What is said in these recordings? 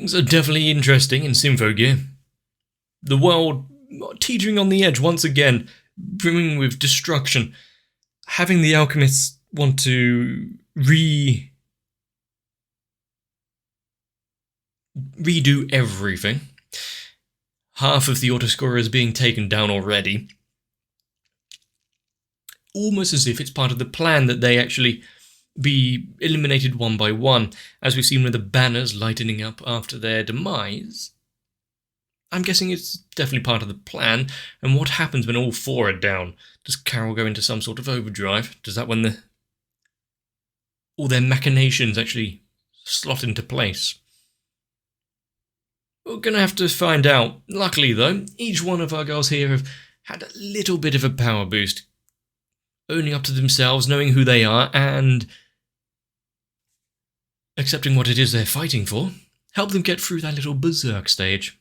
Things are definitely interesting in Symphogear. The world teetering on the edge once again, brimming with destruction. Having the alchemists want to redo everything. Half of the autoscorer is being taken down already. Almost as if it's part of the plan that they actually be eliminated one by one, as we've seen with the banners lightening up after their demise. I'm guessing it's definitely part of the plan. And what happens when all four are down? Does Carol go into some sort of overdrive? Does that when all their machinations actually slot into place? We're going to have to find out. Luckily, though, each one of our girls here have had a little bit of a power boost. Owning up to themselves, knowing who they are, and accepting what it is they're fighting for. Help them get through that little berserk stage.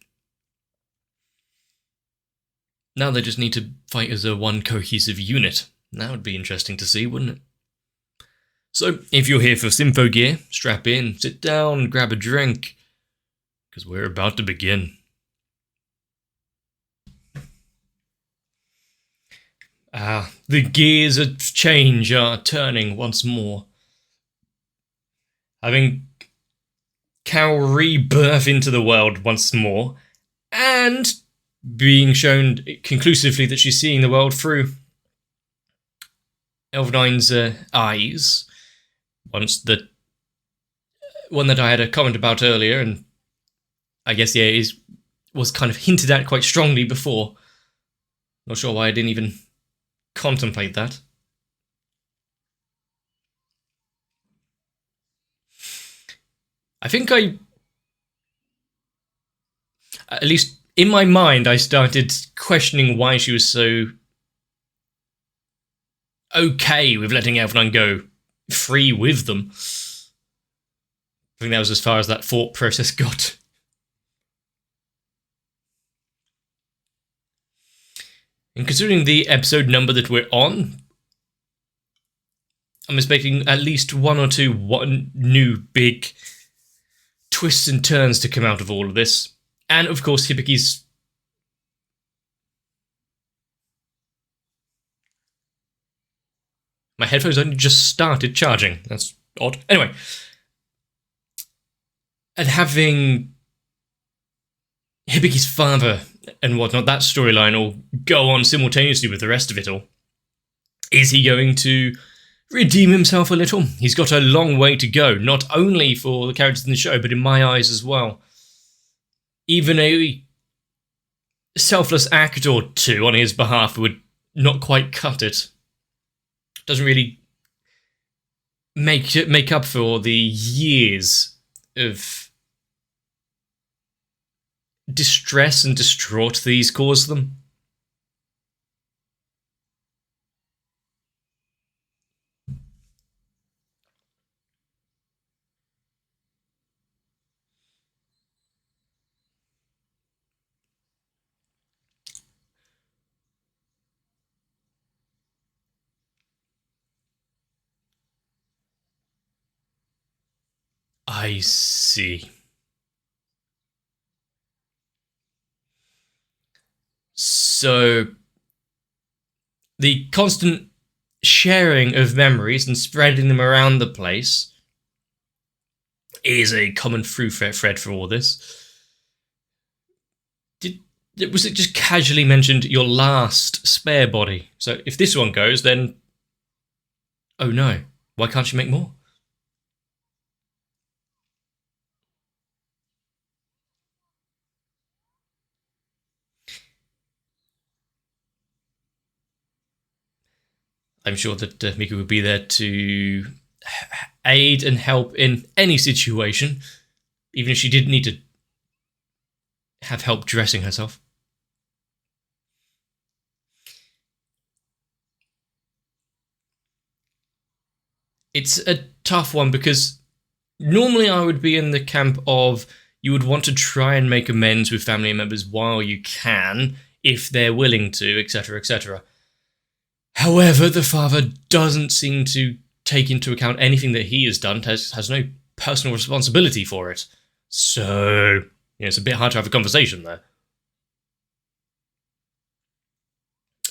Now they just need to fight as a one cohesive unit. That would be interesting to see, wouldn't it? So, if you're here for Symphogear, strap in, sit down, grab a drink, because we're about to begin. The gears of change are turning once more. Having Carol rebirth into the world once more, and being shown conclusively that she's seeing the world through Elvenine's eyes. Once the one that I had a comment about earlier, and I guess, yeah, was kind of hinted at quite strongly before. Not sure why I didn't even contemplate that. I think at least in my mind, I started questioning why she was so okay with letting Elvenine go free with them. I think that was as far as that thought process got. And considering the episode number that we're on, I'm expecting at least one or two new big twists and turns to come out of all of this. And of course, Hibiki's my headphones only just started charging. That's odd. Anyway. And having Hibiki's father and whatnot, that storyline will go on simultaneously with the rest of it all. Is he going to redeem himself a little? He's got a long way to go, not only for the characters in the show, but in my eyes as well. Even a selfless act or two on his behalf would not quite cut it. Doesn't really make up for the years of distress and distraught these cause them. I see. So, the constant sharing of memories and spreading them around the place is a common through thread for all this. Was it just casually mentioned your last spare body? So, if this one goes, then... oh no, why can't she make more? I'm sure that Miku would be there to aid and help in any situation, even if she didn't need to have help dressing herself. It's a tough one because normally I would be in the camp of you would want to try and make amends with family members while you can, if they're willing to, etc., etc. However, the father doesn't seem to take into account anything that he has done, has no personal responsibility for it. So, it's a bit hard to have a conversation there.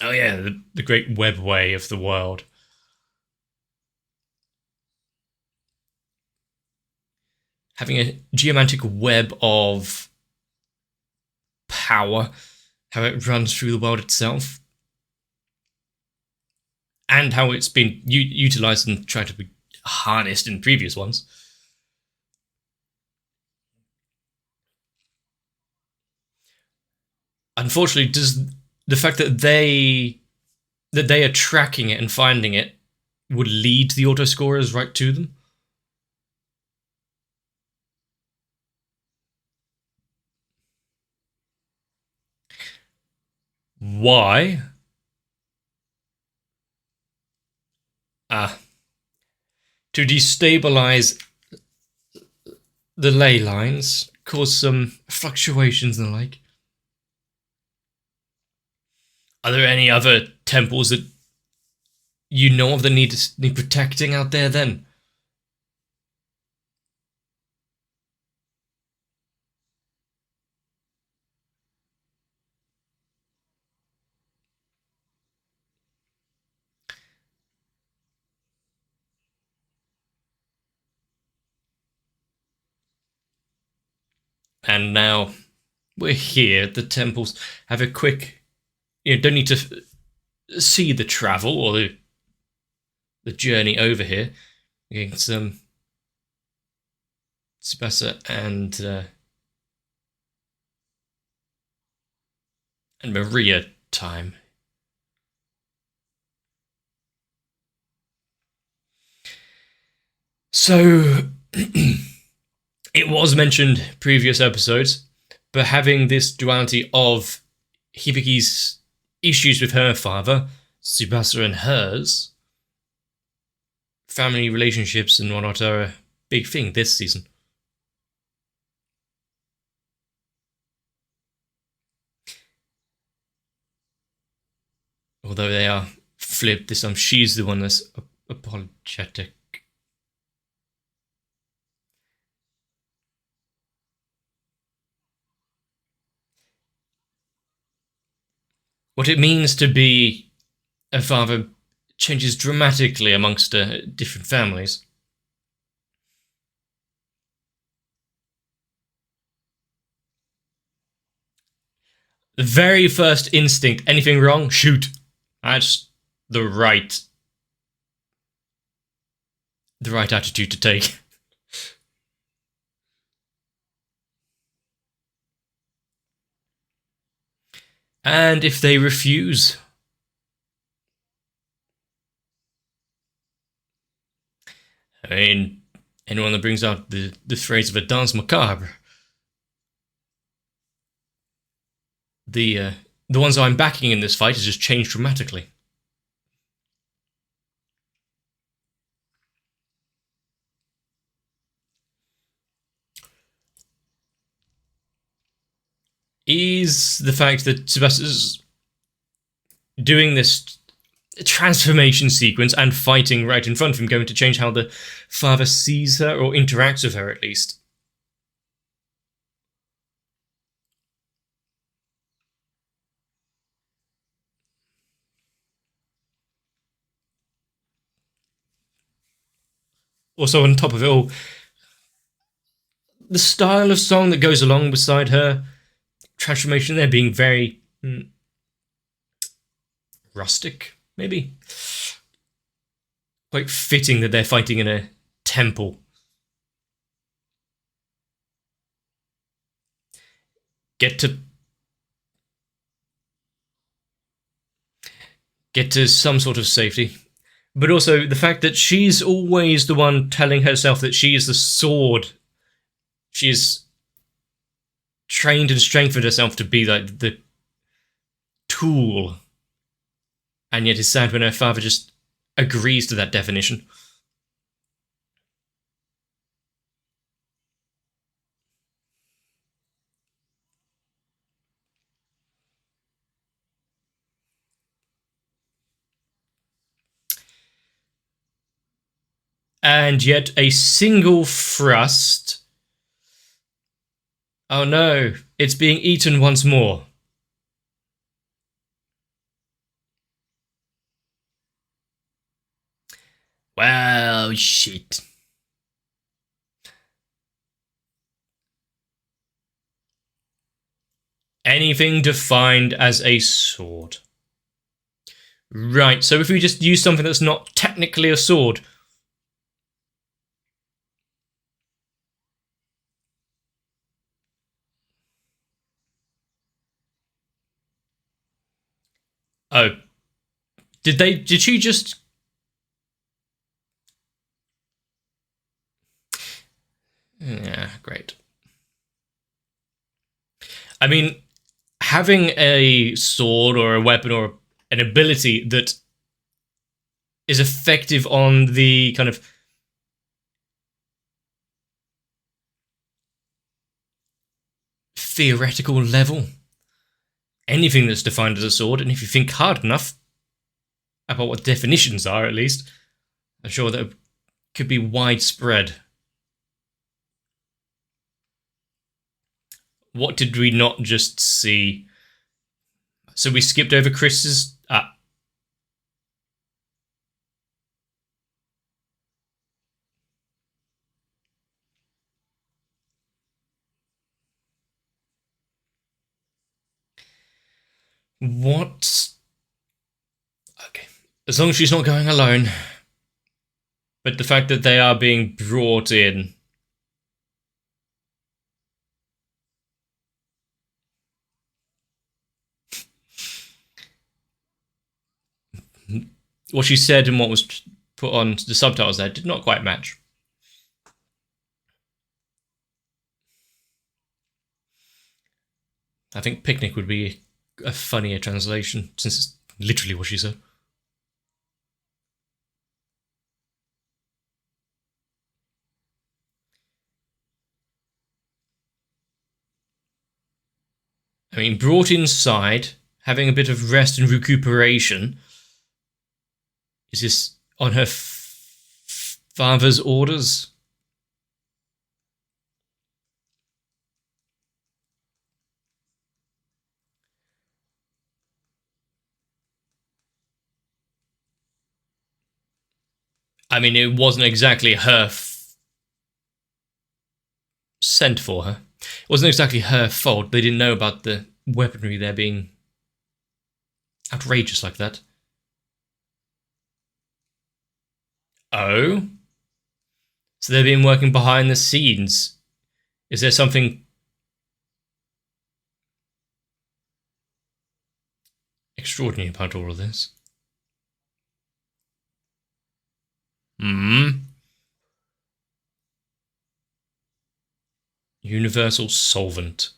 Oh yeah, the great webway of the world. Having a geomantic web of power, how it runs through the world itself, and how it's been utilized and tried to be harnessed in previous ones. Unfortunately, does the fact that they are tracking it and finding it would lead the autoscorers right to them? Why? To destabilize the ley lines, cause some fluctuations and the like. Are there any other temples that you know of that need protecting out there then? And now we're here at the temples. Have a quick, don't need to see the travel or the journey over here. Getting some Tsubasa and Maria time. So it was mentioned previous episodes, but having this duality of Hibiki's issues with her father, Tsubasa and hers, family relationships and whatnot are a big thing this season. Although they are flipped this time, she's the one that's apologetic. What it means to be a father changes dramatically amongst different families. The very first instinct, anything wrong? Shoot. That's the right attitude to take. And if they refuse, I mean, anyone that brings out the phrase of a danse macabre, the ones I'm backing in this fight has just changed dramatically. Is the fact that Tsubasa's doing this transformation sequence and fighting right in front of him going to change how the father sees her or interacts with her, at least? Also, on top of it all, the style of song that goes along beside her transformation there being very rustic, maybe. Quite fitting that they're fighting in a temple. Get to some sort of safety. But also the fact that she's always the one telling herself that she is the sword. She's trained and strengthened herself to be like the tool. And yet it's sad when her father just agrees to that definition. And yet a single thrust Oh no, it's being eaten once more. Well, shit. Anything defined as a sword. Right, so if we just use something that's not technically a sword. Oh. Did she just... Yeah, great. I mean, having a sword or a weapon or an ability that is effective on the kind of theoretical level. Anything that's defined as a sword, and if you think hard enough about what definitions are, at least, I'm sure that could be widespread. What did we not just see? So we skipped over Chris's... What? Okay. As long as she's not going alone. But the fact that they are being brought in... What she said and what was put on the subtitles there did not quite match. I think picnic would be a funnier translation, since it's literally what she said. I mean, brought inside, having a bit of rest and recuperation. Is this on her father's orders? I mean, it wasn't exactly her sent for her. It wasn't exactly her fault. They didn't know about the weaponry there being outrageous like that. Oh? So they've been working behind the scenes. Is there something extraordinary about all of this? Universal solvent.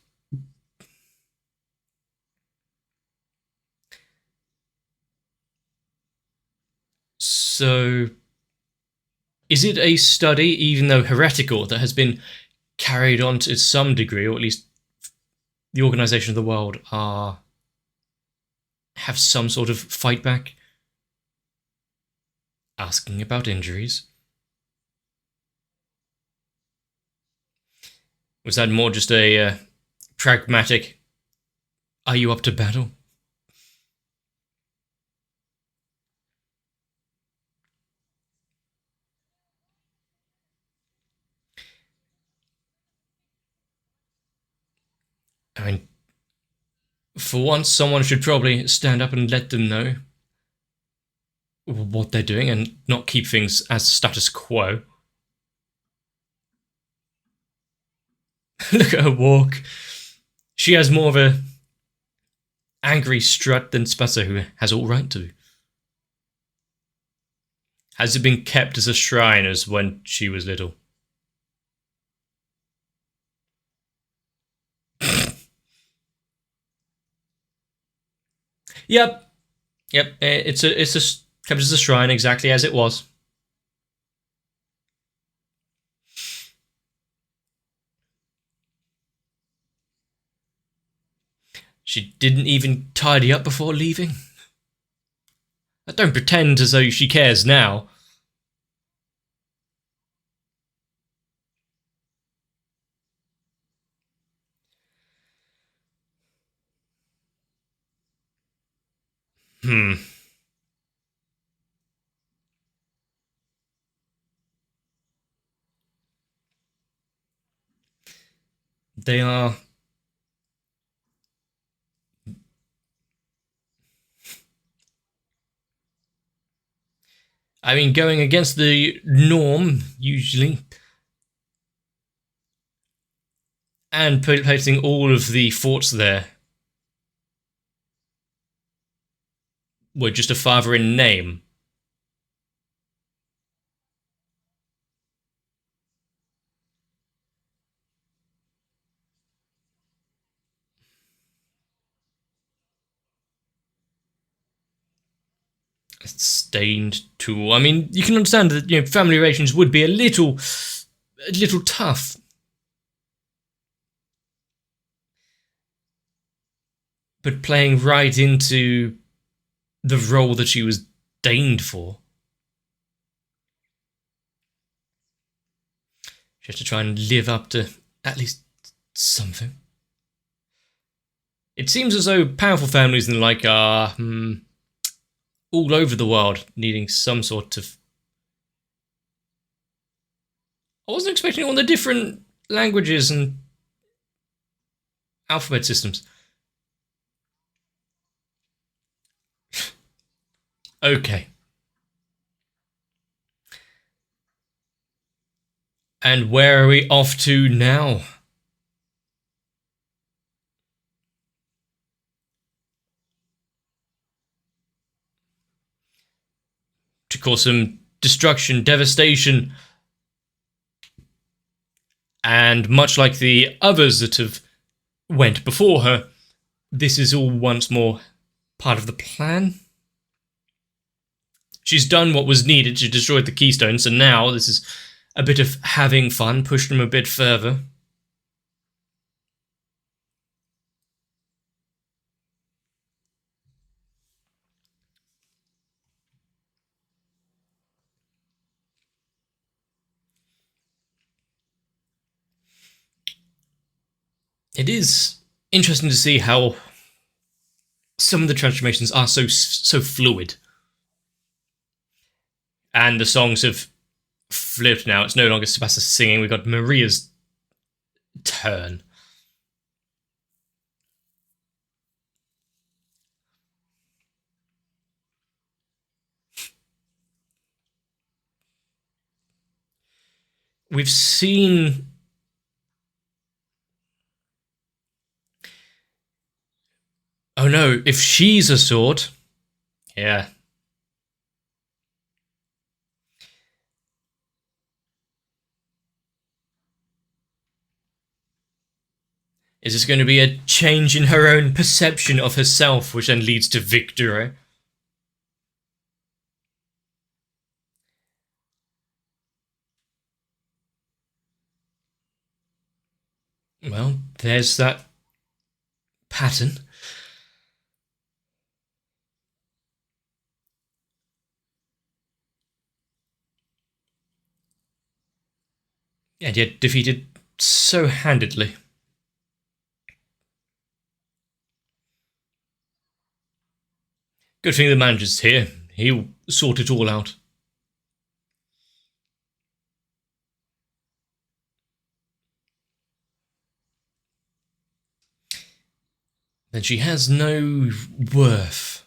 So, is it a study, even though heretical, that has been carried on to some degree, or at least the Organization of the World have some sort of fight back? Asking about injuries? Was that more just a pragmatic, are you up to battle? I mean, for once, someone should probably stand up and let them know what they're doing and not keep things as status quo. Look at her walk. She has more of a angry strut than Spezza, who has all right to. Has it been kept as a shrine as when she was little? Yep. It's kept as a shrine exactly as it was. She didn't even tidy up before leaving. Don't pretend as though she cares now. Hmm. They are... I mean, going against the norm, usually. And placing all of the forts there were just a father in name. Stained tool. I mean, you can understand that, you know, family relations would be a little tough. But playing right into the role that she was deigned for. She has to try and live up to at least something. It seems as though powerful families and the like are all over the world needing some sort of... I wasn't expecting all the different languages and alphabet systems. Okay. And where are we off to now? To cause some destruction, devastation, and much like the others that have went before her, this is all once more part of the plan. She's done what was needed to destroy the Keystone, so now this is a bit of having fun, push them a bit further. It is interesting to see how some of the transformations are so fluid. And the songs have flipped now. It's no longer Sebastian singing. We've got Maria's turn. We've seen... Oh no, if she's a sword... Yeah. Is this going to be a change in her own perception of herself, which then leads to victory? Well, there's that pattern. And yet defeated so handedly. Good thing the manager's here. He'll sort it all out. Then she has no worth.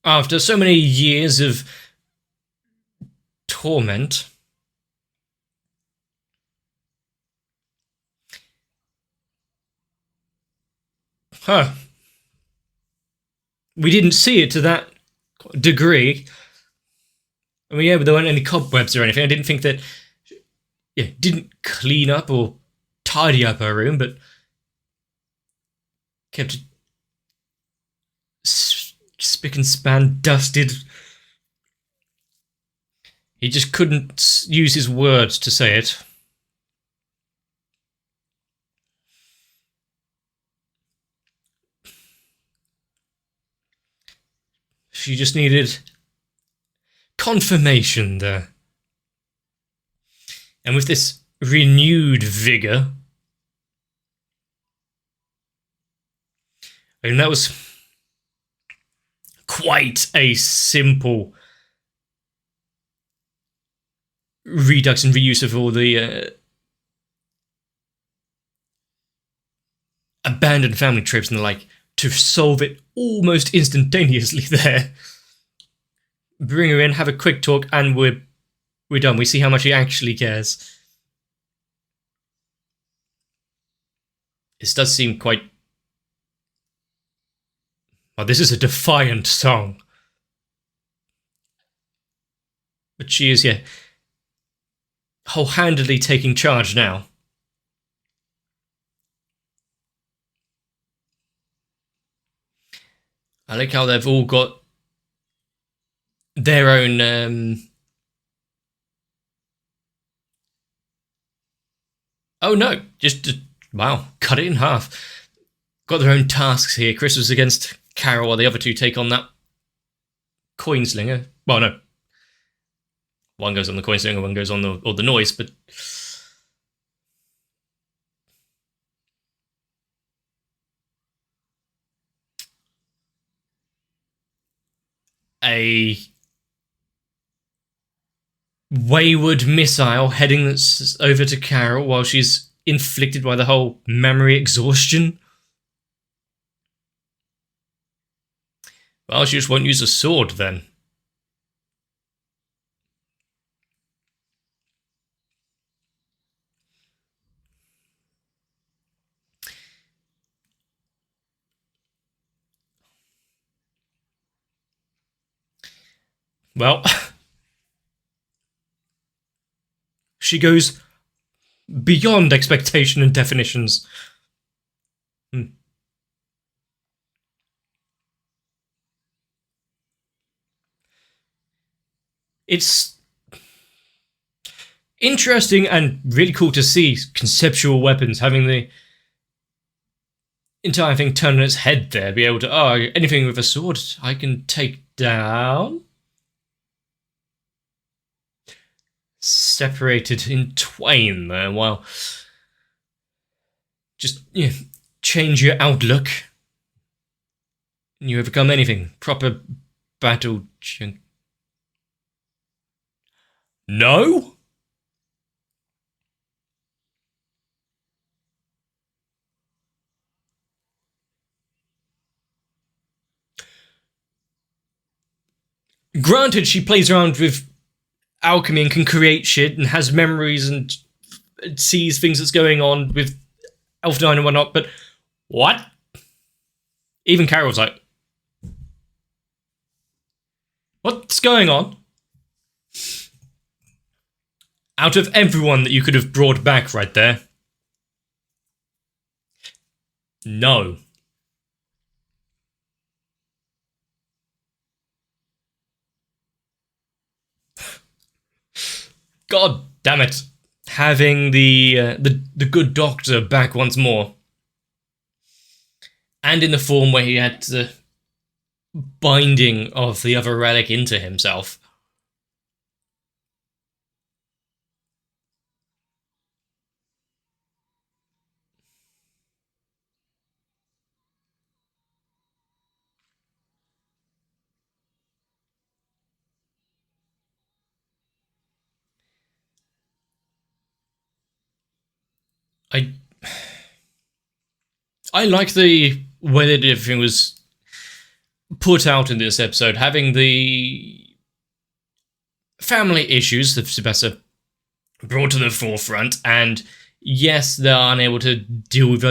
After so many years of torment, we didn't see it to that degree. I mean, yeah, but there weren't any cobwebs or anything. I didn't think that... Yeah, didn't clean up or tidy up her room, but kept it spick and span, dusted. He just couldn't use his words to say it. She just needed confirmation there. And with this renewed vigour, And that was quite a simple redux and reuse of all the abandoned family tropes and the like to solve it almost instantaneously there. Bring her in, have a quick talk, and we're done. We see how much he actually cares. This does seem quite... Well, this is a defiant song. But she is, yeah, whole-handedly taking charge now. I like how they've all got their own... Oh no, just wow, cut it in half. Got their own tasks here. Chris was against Carol, while the other two take on that coin slinger. Well, no. One goes on the coin slinger, one goes on the noise, but... A wayward missile heading over to Carol while she's inflicted by the whole memory exhaustion. Well, she just won't use a sword then. Well, she goes beyond expectation and definitions. It's interesting and really cool to see conceptual weapons having the entire thing turn on its head there, be able to, oh, anything with a sword I can take down. Separated in twain there, while just, yeah, change your outlook and you overcome anything. Proper battle chunk. No? Granted, she plays around with alchemy and can create shit and has memories and sees things that's going on with Elfenine and whatnot, but what? Even Carol's like, what's going on? Out of everyone that you could have brought back right there, no. God damn it. Having the good doctor back once more. And in the form where he had the binding of the other relic into himself. I like the way that everything was put out in this episode, having the family issues that Sebessa brought to the forefront, and yes, they're unable to deal with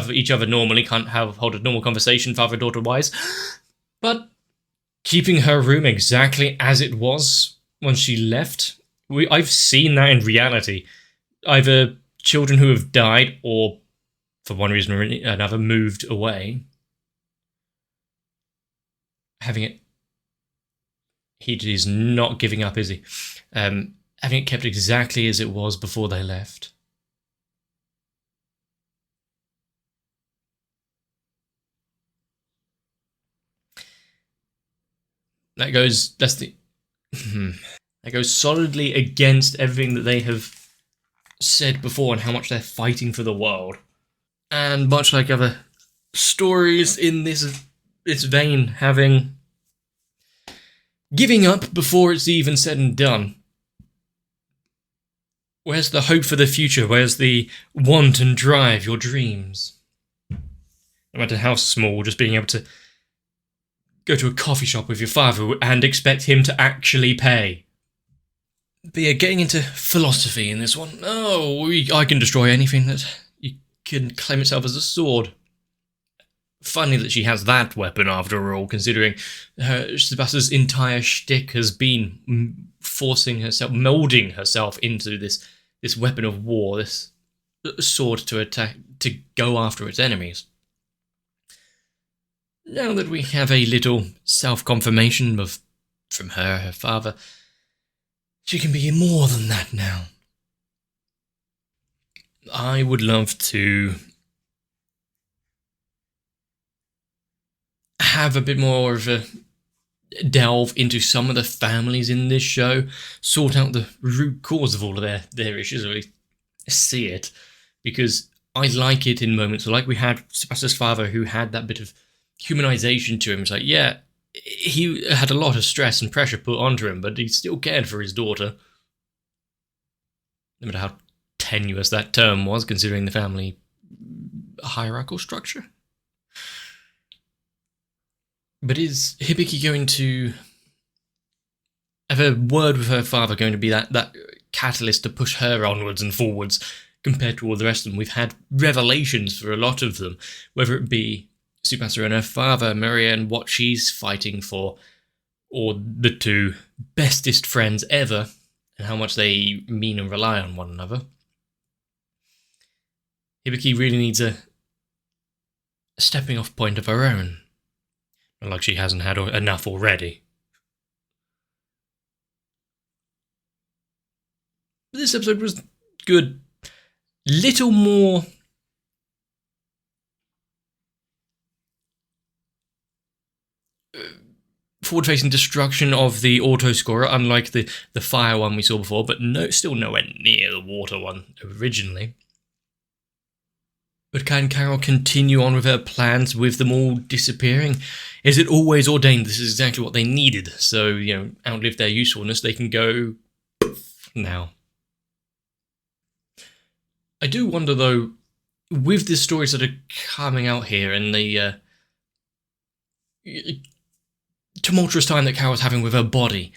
each other normally, can't hold a normal conversation father-daughter-wise, but keeping her room exactly as it was when she left. I've seen that in reality. Either children who have died or, for one reason or another, moved away. Having it... He is not giving up, is he? Having it kept exactly as it was before they left. That goes... That's the... that goes solidly against everything that they have said before and how much they're fighting for the world. And much like other stories in this vein giving up before it's even said and done. Where's the hope for the future? Where's the want and drive, your dreams? No matter how small, just being able to go to a coffee shop with your father and expect him to actually pay. But yeah, getting into philosophy in this one. Oh, I can destroy anything that you can claim itself as a sword. Funny that she has that weapon after all, considering Tsubasa's entire shtick has been forcing herself, moulding herself into this weapon of war, this sword to attack, to go after its enemies. Now that we have a little self-confirmation from her father, she can be more than that now. I would love to have a bit more of a delve into some of the families in this show, sort out the root cause of all of their issues, or see it, because I like it in moments like we had Tsubasa's father, who had that bit of humanization to him. It's like, yeah, he had a lot of stress and pressure put onto him, but he still cared for his daughter. No matter how tenuous that term was, considering the family hierarchical structure. But is Hibiki going to have a word with her father, going to be that catalyst to push her onwards and forwards compared to all the rest of them? We've had revelations for a lot of them, whether it be Tsubasa and her father, Maria, and what she's fighting for, or the two bestest friends ever, and how much they mean and rely on one another. Hibiki really needs a stepping off point of her own. Not like she hasn't had enough already. This episode was good. Little more forward-facing destruction of the auto-scorer, unlike the fire one we saw before, but still nowhere near the water one originally. But can Carol continue on with her plans with them all disappearing? Is it always ordained this is exactly what they needed? So, outlive their usefulness, they can go now. I do wonder, though, with the stories that are coming out here and the tumultuous time that Carol's having with her body,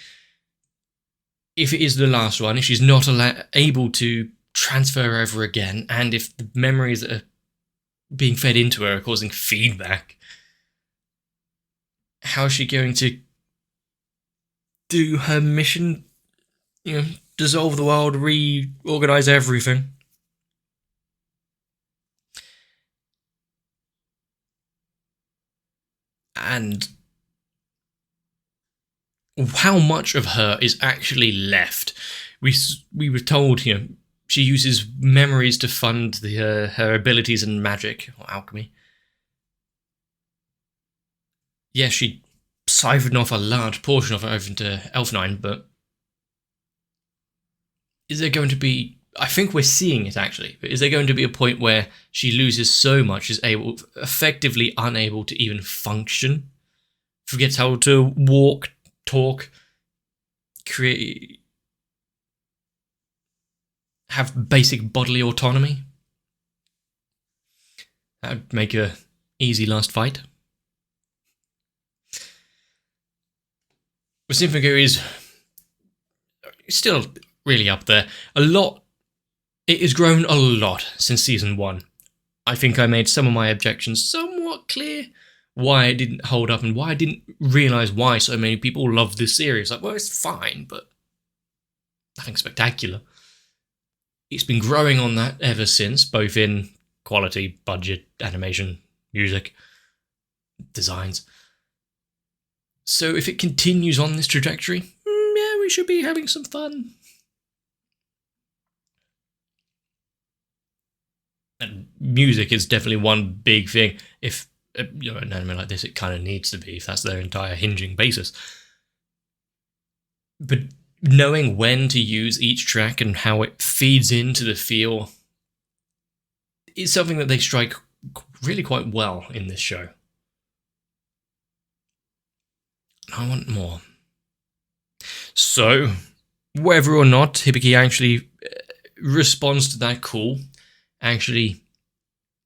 if it is the last one, if she's not able to transfer over again, and if the memories that are being fed into her are causing feedback, how is she going to do her mission? Dissolve the world, reorganize everything. And how much of her is actually left? We were told, she uses memories to fund her abilities in magic or alchemy. Yes, she siphoned off a large portion of it over into Elfenine, but is there going to be... I think we're seeing it, actually, but is there going to be a point where she loses so much, is effectively unable to even function, forgets how to walk, talk, create... have basic bodily autonomy? That would make a easy last fight. But Symphogear is still really up there. It has grown a lot since Season 1. I think I made some of my objections somewhat clear, why it didn't hold up and why I didn't realise why so many people love this series. Like, well, it's fine, but nothing spectacular. It's been growing on that ever since, both in quality, budget, animation, music, designs. So if it continues on this trajectory, yeah, we should be having some fun. And music is definitely one big thing. If an anime like this, it kind of needs to be, if that's their entire hinging basis. But knowing when to use each track and how it feeds into the feel is something that they strike really quite well in this show. I want more. So, whether or not Hibiki actually responds to that call, actually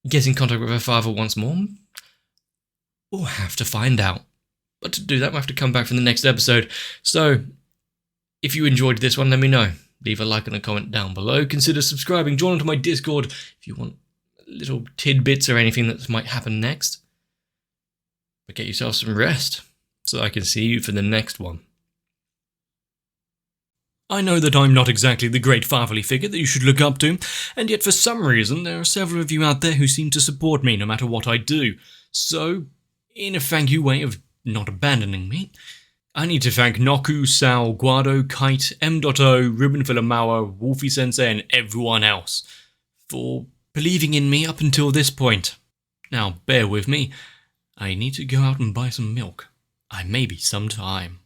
gets in contact with her father once more, we'll have to find out. But to do that, we'll have to come back for the next episode. So, if you enjoyed this one, let me know. Leave a like and a comment down below. Consider subscribing. Join onto my Discord if you want little tidbits or anything that might happen next. But get yourself some rest so I can see you for the next one. I know that I'm not exactly the great fatherly figure that you should look up to, and yet for some reason there are several of you out there who seem to support me no matter what I do. So, in a thank you way of not abandoning me, I need to thank Noku, Sao, Guado, Kite, M.O, Ruben Filamawa, Wolfie Sensei, and everyone else for believing in me up until this point. Now, bear with me. I need to go out and buy some milk. I may be some time.